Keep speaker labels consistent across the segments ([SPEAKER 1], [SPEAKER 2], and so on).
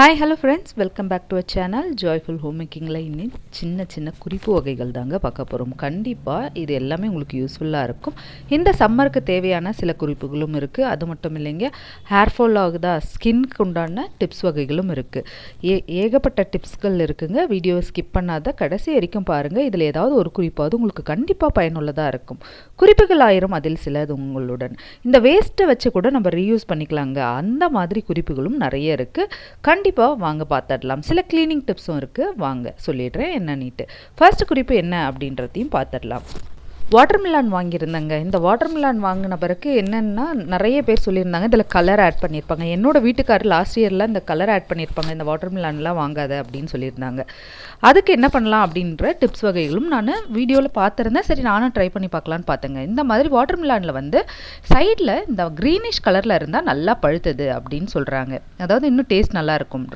[SPEAKER 1] Hi hello friends, welcome back to our channel joyful home மேக்கிங்கில் இன்னும் சின்ன சின்ன குறிப்பு வகைகள் தாங்க பார்க்க போகிறோம். கண்டிப்பாக இது எல்லாமே உங்களுக்கு யூஸ்ஃபுல்லாக இருக்கும். இந்த சம்மருக்கு தேவையான சில குறிப்புகளும் இருக்குது. அது மட்டும் இல்லைங்க, ஹேர் ஃபால் ஆகுதா, ஸ்கின்க்கு உண்டான டிப்ஸ் வகைகளும் இருக்குது. ஏகப்பட்ட டிப்ஸ்கள் இருக்குங்க. வீடியோவை ஸ்கிப் பண்ணாத கடைசி வரைக்கும் பாருங்கள். இதில் ஏதாவது ஒரு குறிப்பாவது உங்களுக்கு கண்டிப்பாக பயனுள்ளதாக இருக்கும். குறிப்புகள் ஆயிரம், அதில் சிலது உங்களுடன். இந்த வேஸ்ட்டை வச்சு கூட நம்ம ரீயூஸ் பண்ணிக்கலாங்க. அந்த மாதிரி குறிப்புகளும் நிறைய இருக்குது. கண்டிப்பாக வாங்க பார்த்துடலாம். சில கிளீனிங் டிப்ஸும் இருக்குது, வாங்க சொல்லிடுறேன் என்னன்னுட்டு. ஃபர்ஸ்ட் குறிப்பு என்ன அப்படின்றதையும் பார்த்துடலாம். வாட்டர்மெலான் வாங்கியிருந்தாங்க. இந்த வாட்டர்மெலான் வாங்கின பிறகு என்னென்னா, நிறைய பேர் சொல்லியிருந்தாங்க இதில் கலர் ஆட் பண்ணியிருப்பாங்க. என்னோடய வீட்டுக்காரர் லாஸ்ட் இயரில் இந்த கலர் ஆட் பண்ணியிருப்பாங்க, இந்த வாட்டர்மெலான்லாம் வாங்காத அப்படின்னு சொல்லியிருந்தாங்க. அதுக்கு என்ன பண்ணலாம் அப்படின்ற டிப்ஸ் வகைகளும் நான் வீடியோவில் பார்த்துருந்தேன். சரி, நானும் ட்ரை பண்ணி பார்க்கலான்னு பார்த்தேங்க. இந்த மாதிரி வாட்டர்மெலானில் வந்து சைடில் இந்த க்ரீனிஷ் கலரில் இருந்தால் நல்லா பழுத்தது அப்படின்னு சொல்கிறாங்க. அதாவது இன்னும் டேஸ்ட் நல்லாயிருக்கும்.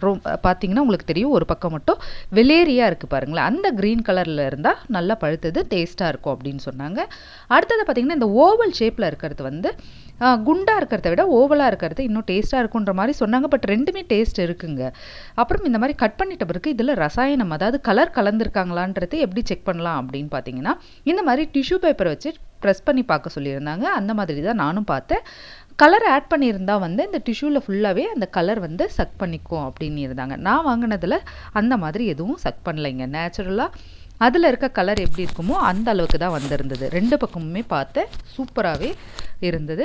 [SPEAKER 1] பார்த்தீங்கன்னா உங்களுக்கு தெரியும், ஒரு பக்கம் மட்டும் வெள்ளேரியாக இருக்குது பாருங்களேன். அந்த க்ரீன் கலரில் இருந்தால் நல்லா பழுத்தது, டேஸ்ட்டாக இருக்கும் அப்படின்னு சொன்னாங்க. அடுத்தது பார்த்தீங்கன்னா, இந்த ஓவல் ஷேப்பில் இருக்கிறது வந்து குண்டாக இருக்கிறத விட ஓவலாக இருக்கிறது இன்னும் டேஸ்ட்டாக இருக்குன்ற மாதிரி சொன்னாங்க. பட் ரெண்டுமே டேஸ்ட் இருக்குங்க. அப்புறம் இந்த மாதிரி கட் பண்ணிட்ட பிறகு இதில் ரசாயனம், அதாவது கலர் கலந்துருக்காங்களான்றது எப்படி செக் பண்ணலாம் அப்படின்னு பார்த்தீங்கன்னா, இந்த மாதிரி டிஷ்யூ பேப்பரை வச்சு ப்ரெஸ் பண்ணி பார்க்க சொல்லியிருந்தாங்க. அந்த மாதிரி தான் நானும் பார்த்தேன். கலர் ஆட் பண்ணியிருந்தால் வந்து இந்த டிஷ்யூவில் ஃபுல்லாகவே அந்த கலர் வந்து சக் பண்ணிக்கும் அப்படின்னு இருந்தாங்க. நான் வாங்கினதில் அந்த மாதிரி எதுவும் சக் பண்ணலைங்க. நேச்சுரலாக அதில் இருக்க கலர் எப்படி இருக்குமோ அந்த அளவுக்கு தான் வந்திருந்தது. ரெண்டு பக்கமுமே பார்த்தேன், சூப்பராகவே இருந்தது.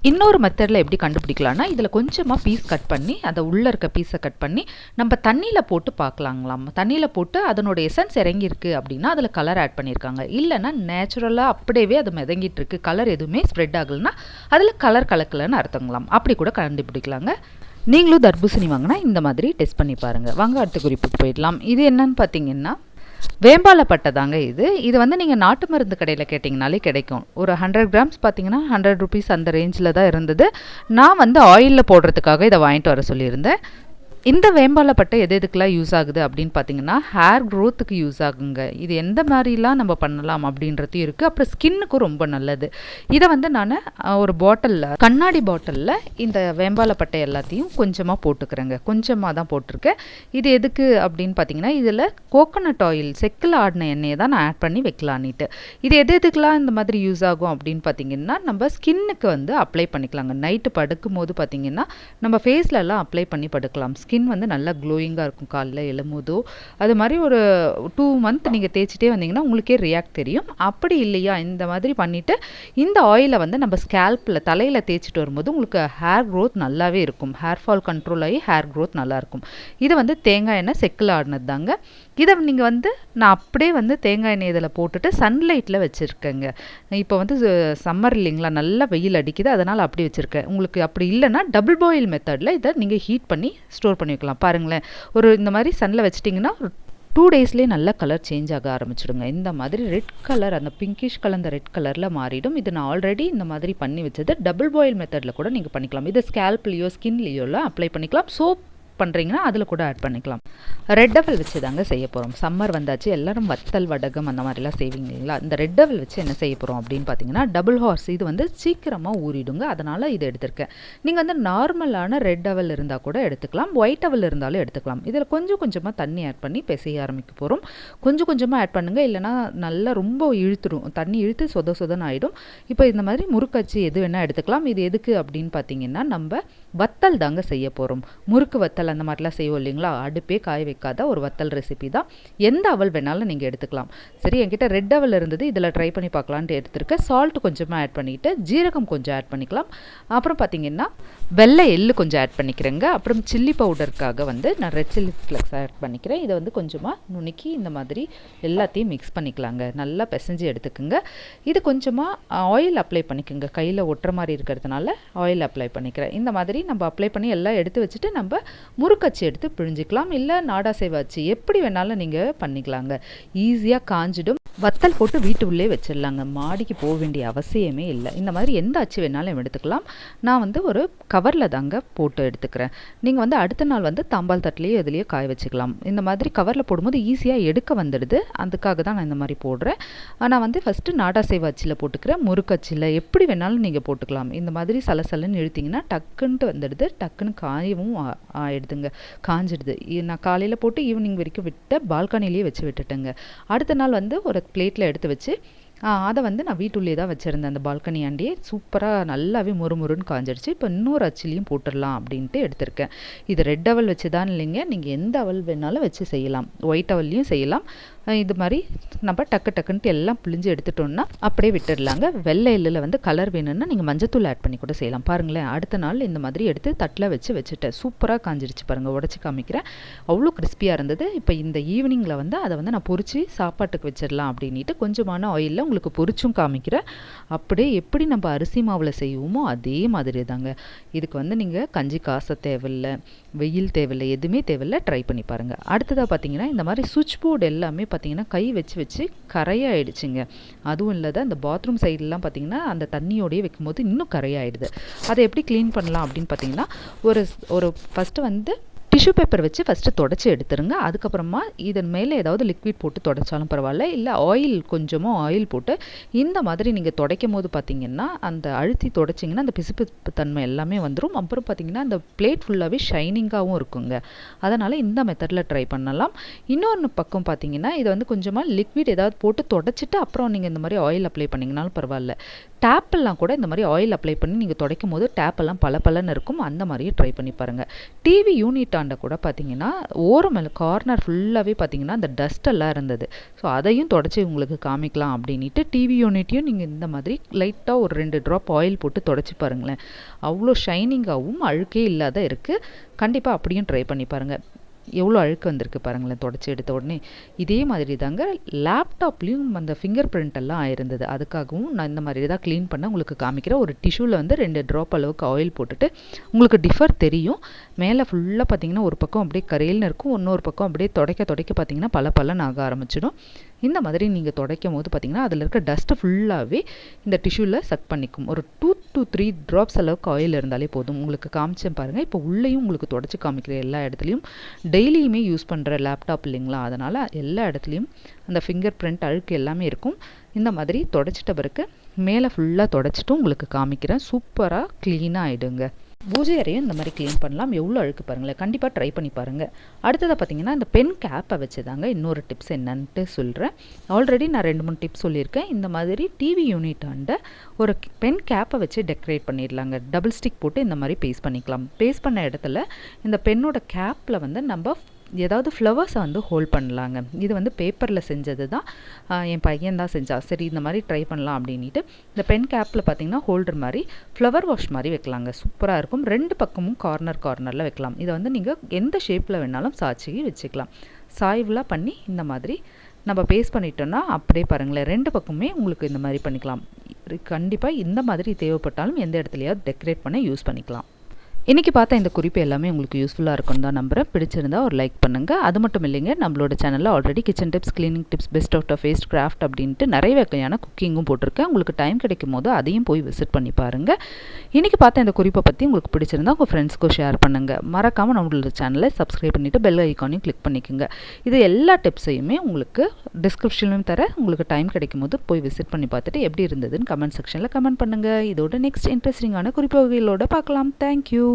[SPEAKER 1] இன்னொரு மெத்தடில் எப்படி கண்டுபிடிக்கலாம்னா, இதில் கொஞ்சமாக பீஸ் கட் பண்ணி, அதை உள்ளே இருக்க பீஸை கட் பண்ணி நம்ம தண்ணியில் போட்டு பார்க்கலாங்களாம். தண்ணியில் போட்டு அதனோட எசன்ஸ் இறங்கியிருக்கு அப்படின்னா அதில் கலர் ஆட் பண்ணியிருக்காங்க. இல்லைன்னா நேச்சுரலாக அப்படியே அது மிதங்கிட்டு இருக்கு, கலர் எதுவுமே ஸ்ப்ரெட் ஆகலைன்னா அதில் கலர் கலக்கலன்னு அர்த்தங்களாம். அப்படி கூட கண்டுபிடிக்கலாங்க. நீங்களும் தர்பூசணி வாங்கினா இந்த மாதிரி டெஸ்ட் பண்ணி பாருங்கள். வாங்க அடுத்த குறிப்புக்கு போயிடலாம். இது என்னன்னு பார்த்தீங்கன்னா, வேம்பாலப்பட்டை தாங்க இது. இது வந்து நீங்கள் நாட்டு மருந்து கடையில் கேட்டிங்கனாலே கிடைக்கும். ஒரு 100 கிராம்ஸ் பார்த்தீங்கன்னா 100 ருபீஸ் அந்த ரேஞ்சில் தான் இருந்தது. நான் வந்து ஆயிலில் போடுறதுக்காக இதை வாங்கிட்டு வர சொல்லியிருந்தேன். இந்த வேம்பாலப்பட்டை எதுக்கெல்லாம் யூஸ் ஆகுது அப்படின்னு பார்த்தீங்கன்னா, ஹேர் க்ரோத்துக்கு யூஸ் ஆகுங்க. இது எந்த மாதிரிலாம் நம்ம பண்ணலாம் அப்படின்றது இருக்குது. அப்புறம் ஸ்கின்னுக்கும் ரொம்ப நல்லது. இதை வந்து நான் ஒரு பாட்டிலில், கண்ணாடி பாட்டிலில் இந்த வேம்பாலப்பட்டை எல்லாத்தையும் கொஞ்சமாக போட்டுக்கிறேங்க. கொஞ்சமாக தான் போட்டிருக்கேன். இது எதுக்கு அப்படின்னு பார்த்தீங்கன்னா, இதில் கோகோனட் ஆயில், செக்கில் ஆடின எண்ணெயை தான் நான் ஆட் பண்ணி வைக்கலான்னுட்டு. இது எதுக்கெல்லாம் இந்த மாதிரி யூஸ் ஆகும் அப்படின்னு பார்த்தீங்கன்னா, நம்ம ஸ்கின்னுக்கு வந்து அப்ளை பண்ணிக்கலாங்க. நைட்டு படுக்கும் போது பார்த்தீங்கன்னா நம்ம ஃபேஸ்லலாம் அப்ளை பண்ணி படுக்கலாம். ஸ்கின் வந்து நல்லா க்ளோயிங்காக இருக்கும். காலைல எழும்போதோ அது மாதிரி ஒரு 2 மந்த் நீங்கள் தேய்ச்சிட்டே வந்தீங்கன்னா உங்களுக்கே ரியாக்ட் தெரியும். அப்படி இல்லையா, இந்த மாதிரி பண்ணிவிட்டு இந்த ஆயிலை வந்து நம்ம ஸ்கேல்பில், தலையில் தேய்ச்சிட்டு வரும்போது உங்களுக்கு ஹேர் க்ரோத் நல்லாவே இருக்கும். ஹேர் ஃபால் கண்ட்ரோல் ஆகி ஹேர் க்ரோத் நல்லாயிருக்கும். இது வந்து தேங்காய் எண்ணெய் செக்கில் ஆடினது தாங்க. இதை நீங்கள் வந்து நான் அப்படியே வந்து தேங்காய் எண்ணெய் இதில் போட்டுட்டு சன்லைட்டில் வச்சுருக்கேங்க. இப்போ வந்து சம்மர் இல்லைங்களா, நல்லா வெயில் அடிக்குது, அதனால் அப்படி வச்சுருக்கேன். உங்களுக்கு அப்படி இல்லைன்னா டபுள் பாயில் மெத்தடில் இதை நீங்கள் ஹீட் பண்ணி ஸ்டோர் பண்ணி வைக்கலாம். பாருங்களேன், ஒரு இந்த மாதிரி சன்னில் வச்சிட்டிங்கன்னா 2 டேஸ்லேயே நல்ல கலர் சேஞ்ச் ஆக ஆரம்பிச்சிடுங்க. இந்த மாதிரி ரெட் கலர், அந்த பிங்கிஷ் கலந்த ரெட் கலரில் மாறிடும். இது நான் ஆல்ரெடி இந்த மாதிரி பண்ணி வச்சது. டபுள் பாயில் மெத்தடில் கூட நீங்கள் பண்ணிக்கலாம். இது ஸ்கேல்ப்லேயோ ஸ்கின்லேயோலாம் அப்ளை பண்ணிக்கலாம். சோப் பண்ணுறீங்கன்னா அதில் கூட ஆட் பண்ணிக்கலாம். ரெட் டவல் வச்சு தாங்க செய்ய போகிறோம். சம்மர் வந்தாச்சு, எல்லோரும் வத்தல் வடகம் அந்த மாதிரிலாம் செய்வீங்க இல்லைங்களா. இந்த ரெட் டவல் வச்சு என்ன செய்ய போகிறோம் அப்படின்னு பார்த்தீங்கன்னா, டபுள் ஹார்ஸ். இது வந்து சீக்கிரமாக ஊறிடுங்க, அதனால் இது எடுத்திருக்கேன். நீங்கள் வந்து நார்மலான ரெட் டவல் இருந்தால் கூட எடுத்துக்கலாம், ஒயிட் டவல் இருந்தாலும் எடுத்துக்கலாம். இதில் கொஞ்சம் கொஞ்சமாக தண்ணி ஆட் பண்ணி பிசைய ஆரம்பிக்க போகிறோம். கொஞ்சம் கொஞ்சமாக ஆட் பண்ணுங்கள், இல்லைனா நல்லா ரொம்ப இழுத்துடும், தண்ணி இழுத்து சொத சொதன்னு ஆகிடும். இப்போ இந்த மாதிரி முறுக்கச்சு எது வேணால் எடுத்துக்கலாம். இது எதுக்கு அப்படின்னு பார்த்தீங்கன்னா, நம்ம வத்தல் தாங்க செய்ய போகிறோம். முறுக்கு வத்தல் அந்த மாதிரிலாம் செய்வோம் இல்லைங்களா, அடுப்பே காய வைக்காத ஒரு வத்தல் ரெசிபி தான். எந்த அவல் வேணாலும் நீங்கள் எடுத்துக்கலாம். சரி, என்கிட்ட ரெட் அவல் இருந்தது, இதில் ட்ரை பண்ணி பார்க்கலான்ட்டு எடுத்துருக்கேன். சால்ட் கொஞ்சமாக ஆட் பண்ணிவிட்டு ஜீரகம் கொஞ்சம் ஆட் பண்ணிக்கலாம். அப்புறம் பார்த்தீங்கன்னா வெள்ளை எள்ளு கொஞ்சம் ஆட் பண்ணிக்கிறேங்க. அப்புறம் சில்லி பவுடருக்காக வந்து நான் ரெட் சில்லி ஃப்ளெக்ஸ் ஆட் பண்ணிக்கிறேன். இதை வந்து கொஞ்சமாக நுணுக்கி இந்த மாதிரி எல்லாத்தையும் மிக்ஸ் பண்ணிக்கலாங்க. நல்லா பிசைஞ்சு எடுத்துக்குங்க. இது கொஞ்சமாக ஆயில் அப்ளை பண்ணிக்கோங்க. கையில் ஒட்டுற மாதிரி இருக்கிறதுனால ஆயில் அப்ளை பண்ணிக்கிறேன். இந்த மாதிரி நம்ம அப்ளை பண்ணி எல்லாம் எடுத்து வச்சுட்டு நம்ம முறுக்கச்சு எடுத்து பிழிஞ்சிக்கலாம். இல்லை நாடா சேவாச்சு எப்படி வேணாலும் நீங்கள் பண்ணிக்கலாங்க. ஈஸியாக காஞ்சிடும். வத்தல் போட்டு வீட்டு உள்ளே வச்சிடலாங்க. மாடிக்கு போக வேண்டிய அவசியமே இல்லை. இந்த மாதிரி எந்த அச்சு வேணாலும் எடுத்துக்கலாம். நான் வந்து ஒரு கவரில் தாங்க போட்டு எடுத்துக்கிறேன். நீங்கள் வந்து அடுத்த நாள் வந்து தாம்பால் தட்டிலேயே இதுலேயே காய வச்சுக்கலாம். இந்த மாதிரி கவரில் போடும்போது ஈஸியாக எடுக்க வந்துடுது. அதுக்காக தான் நான் இந்த மாதிரி போடுறேன். நான் வந்து ஃபஸ்ட்டு நாடாசேவ அச்சில் போட்டுக்கிறேன். முறுக்கு அச்சில் எப்படி வேணாலும் நீங்கள் போட்டுக்கலாம். இந்த மாதிரி சலசலன்னு இழுத்திங்கன்னா டக்குன்ட்டு வந்துடுது. டக்குன்னு காயவும் ஆயிடுதுங்க, காஞ்சிடுது. நான் காலையில் போட்டு ஈவினிங் வரைக்கும் விட்டு பால்கனிலேயே வச்சு விட்டுட்டேங்க. அடுத்த நாள் வந்து ஒரு பிளேட்டில் எடுத்து வச்சு அதை வந்து நான் வீட்டுள்ளே தான் வச்சுருந்தேன். அந்த பால்கனி ஆண்டியே சூப்பராக நல்லாவே முறுமுறுன்னு காஞ்சிடுச்சு. இப்போ இன்னொரு அச்சிலையும் போட்டுடலாம் அப்படின்ட்டு எடுத்திருக்கேன். இது ரெட் அவல் வச்சு தான் இல்லைங்க, நீங்கள் எந்த அவல் வேணாலும் வச்சு செய்யலாம். ஒயிட் அவல்லையும் செய்யலாம். இது மாதிரி நம்ம டக்குன்ட்டு எல்லாம் பிழிஞ்சு எடுத்துட்டோம்னா அப்படியே விட்டுடலாங்க. வெள்ளை எள்ளில் வந்து கலர் வேணும்னா நீங்கள் மஞ்சத்தூள் ஆட் பண்ணி கூட செய்யலாம். பாருங்களேன், அடுத்த நாள் இந்த மாதிரி எடுத்து தட்டில் வச்சுட்டேன். சூப்பராக காஞ்சிடுச்சு பாருங்கள். உடச்சி காமிக்கிறேன். அவ்வளோ கிறிஸ்பியாக இருந்தது. இப்போ இந்த ஈவினிங்கில் வந்து அதை வந்து நான் பொரித்து சாப்பாட்டுக்கு வச்சிடலாம் அப்படின்ட்டு கொஞ்சமான ஆயிலில் உங்களுக்கு பொரிச்சும் காமிக்கிறேன். அப்படியே எப்படி நம்ம அரிசி மாவில் செய்வோமோ அதே மாதிரி தாங்க. இதுக்கு வந்து நீங்கள் கஞ்சி காச தேவையில்லை, வெயில் தேவையில்லை, எதுவுமே தேவையில்லை. ட்ரை பண்ணி பாருங்கள். அடுத்ததாக பார்த்தீங்கன்னா இந்த மாதிரி சுவிட்ச் போர்டு எல்லாமே பார்த்தீங்கன்னா கை வச்சு கரையாயிடுச்சுங்க. அதுவும் இல்லாத அந்த பாத்ரூம் சைட்லாம் பார்த்தீங்கன்னா அந்த தண்ணியோடையே வைக்கும்போது இன்னும் கரையாயிடுது. அதை எப்படி க்ளீன் பண்ணலாம் அப்படின்னு பார்த்தீங்கன்னா ஒரு ஃபஸ்ட்டு வந்து டிஷ்யூ பேப்பர் வச்சு ஃபஸ்ட்டு தொடச்சி எடுத்துருங்க. அதுக்கப்புறமா இதன் மேலே ஏதாவது லிக்விட் போட்டு தொடச்சாலும் பரவாயில்ல, இல்லை ஆயில் கொஞ்சமாக ஆயில் போட்டு இந்த மாதிரி நீங்கள் துடைக்கும் போது பார்த்தீங்கன்னா அந்த அழுத்தி தொடச்சிங்கன்னா அந்த பிசுபிசுப்பு தன்மை எல்லாமே வந்துடும். அப்புறம் பார்த்தீங்கன்னா அந்த பிளேட் ஃபுல்லாகவே ஷைனிங்காகவும் இருக்குங்க. அதனால் இந்த மெத்தடில் ட்ரை பண்ணலாம். இன்னொன்று பக்கம் பார்த்தீங்கன்னா இதை வந்து கொஞ்சமாக லிக்விட் ஏதாவது போட்டு தொடச்சிட்டு அப்புறம் நீங்கள் இந்த மாதிரி ஆயில் அப்ளை பண்ணிங்கனாலும் பரவாயில்ல. டேப்பெல்லாம் கூட இந்த மாதிரி ஆயில் அப்ளை பண்ணி நீங்கள் துடைக்கும் போது டேப்பெல்லாம் பலன்னு இருக்கும். அந்த மாதிரியே ட்ரை பண்ணி பாருங்கள். டிவி யூனிட் ஆண்ட கூட பார்த்தீங்கன்னா ஓரம் கார்னர் ஃபுல்லாகவே பார்த்தீங்கன்னா அந்த டஸ்ட் எல்லாம் இருந்தது. ஸோ அதையும் தொடச்சி உங்களுக்கு காமிக்கலாம் அப்படின்ட்டு டிவி யூனிட்டையும் நீங்கள் இந்த மாதிரி லைட்டாக ஒரு 2 ட்ராப் ஆயில் போட்டு தொடச்சி பாருங்களேன். அவ்வளோ ஷைனிங்காகவும் அழுக்கே இல்லாத இருக்குது. கண்டிப்பாக அப்படியும் ட்ரை பண்ணி பாருங்கள். எவ்வளோ அழுக்கு வந்திருக்கு பாருங்களேன் தொடச்சி எடுத்த உடனே. இதே மாதிரி தாங்க லேப்டாப்லேயும் அந்த ஃபிங்கர் பிரிண்ட் எல்லாம் ஆயிருந்தது. அதுக்காகவும் நான் இந்த மாதிரி தான் க்ளீன் பண்ண உங்களுக்கு காமிக்கிறேன். ஒரு டிஷ்யூவில் வந்து 2 ட்ராப் அளவுக்கு ஆயில் போட்டுட்டு உங்களுக்கு டிஃபர் தெரியும். மேலே ஃபுல்லாக பார்த்தீங்கன்னா ஒரு பக்கம் அப்படியே கரையில்னு இருக்கும், இன்னொரு பக்கம் அப்படியே துடைக்க பார்த்தீங்கன்னா பலன்னு ஆக ஆரம்பிச்சிடும். இந்த மாதிரி நீங்கள் துடைக்கும் போது பார்த்தீங்கன்னா அதில் இருக்க டஸ்ட்டு ஃபுல்லாகவே இந்த டிஷ்யூவில் சக் பண்ணிக்கும். ஒரு 2 to 3 ட்ராப்ஸ் அளவுக்கு ஆயில் இருந்தாலே போதும். உங்களுக்கு காமிச்சேன் பாருங்கள். இப்போ உள்ளேயும் உங்களுக்கு தொடச்சி காமிக்கிற எல்லா இடத்துலையும் டெய்லியுமே யூஸ் பண்ணுற லேப்டாப் இல்லைங்களா, அதனால் எல்லா இடத்துலையும் அந்த ஃபிங்கர் பிரிண்ட் அழுக்கு எல்லாமே இருக்கும். இந்த மாதிரி தொடச்சிட்ட பிறகு மேலே ஃபுல்லாக தொடச்சிட்டும் உங்களுக்கு காமிக்கிறேன். சூப்பராக க்ளீனாக ஆகிடுங்க. பூஜை அறையும் இந்த மாதிரி க்ளீன் பண்ணலாம். எவ்வளோ அழுக்கு பாருங்களேன். கண்டிப்பாக ட்ரை பண்ணி பாருங்கள். அடுத்ததாக பார்த்தீங்கன்னா இந்த பென் கேப்பை வச்சு தாங்க இன்னொரு டிப்ஸ் என்னன்ட்டு சொல்கிறேன். ஆல்ரெடி நான் 2-3 டிப்ஸ் சொல்லியிருக்கேன். இந்த மாதிரி டிவி யூனிட் ஆண்ட ஒரு பென் கேப்பை வச்சு டெக்கரேட் பண்ணிடலாங்க. டபுள் ஸ்டிக் போட்டு இந்த மாதிரி பேஸ்ட் பண்ணிக்கலாம். பேஸ்ட் பண்ண இடத்துல இந்த பென்னோட கேப்பில் வந்து நம்ம ஏதாவது ஃப்ளவர்ஸை வந்து ஹோல்ட் பண்ணலாங்க. இது வந்து பேப்பரில் செஞ்சது தான். என் பையன் தான் செஞ்சா. சரி இந்த மாதிரி ட்ரை பண்ணலாம் அப்படின்ட்டு இந்த பென் கேப்பில் பார்த்தீங்கன்னா ஹோல்டர் மாதிரி ஃப்ளவர் வாஷ் மாதிரி வைக்கலாங்க. சூப்பராக இருக்கும். 2 பக்கமும் கார்னரில் வைக்கலாம். இதை வந்து நீங்கள் எந்த ஷேப்பில் வேணாலும் சாய்ச்சி வச்சுக்கலாம். சாய்வுலாம் பண்ணி இந்த மாதிரி நம்ம பேஸ்ட் பண்ணிட்டோன்னா அப்படியே பாருங்களேன் 2 பக்கமே உங்களுக்கு இந்த மாதிரி பண்ணிக்கலாம். கண்டிப்பாக இந்த மாதிரி தேவைப்பட்டாலும் எந்த இடத்துலையாவது டெக்கரேட் பண்ண யூஸ் பண்ணிக்கலாம். இன்றைக்கி பார்த்தா இந்த குறிப்பு எல்லாமே உங்களுக்கு யூஸ்ஃபுல்லாக இருக்குன்னு தான் நம்புகிறேன். பிடிச்சிருந்தா ஒரு லைக் பண்ணுங்கள். அது மட்டும் இல்லைங்க, நம்மளோட சேனலில் already kitchen tips, cleaning tips, best out of waste, craft அப்படின்ட்டு நிறைய வகையான குக்கிங்கும் போட்டிருக்கேன். உங்களுக்கு டைம் கிடைக்கும் போது அதையும் போய் விசிட் பண்ணி பாருங்கள். இன்றைக்கி பார்த்த இந்த குறிப்பை பற்றி உங்களுக்கு பிடிச்சிருந்தா உங்கள் ஃப்ரெண்ட்ஸ்க்கும் ஷேர் பண்ணுங்கள். மறக்காமல் நம்மளோட சேனலை சப்ஸ்கிரைப் பண்ணிவிட்டு பெல் ஐக்கானையும் கிளிக் பண்ணிக்கோங்க. இது எல்லா டிப்ஸையுமே உங்களுக்கு டிஸ்கிரிப்ஷன்லையும் தர. உங்களுக்கு டைம் கிடைக்கும் போது போய் விசிட் பண்ணி பார்த்துட்டு எப்படி இருந்ததுன்னு கமெண்ட் செக்ஷனில் கமெண்ட் பண்ணுங்கள். இதோட நெக்ஸ்ட் இன்ட்ரெஸ்டிங்கான குறிப்பு வகைகளோடு பார்க்கலாம். தேங்க்யூ.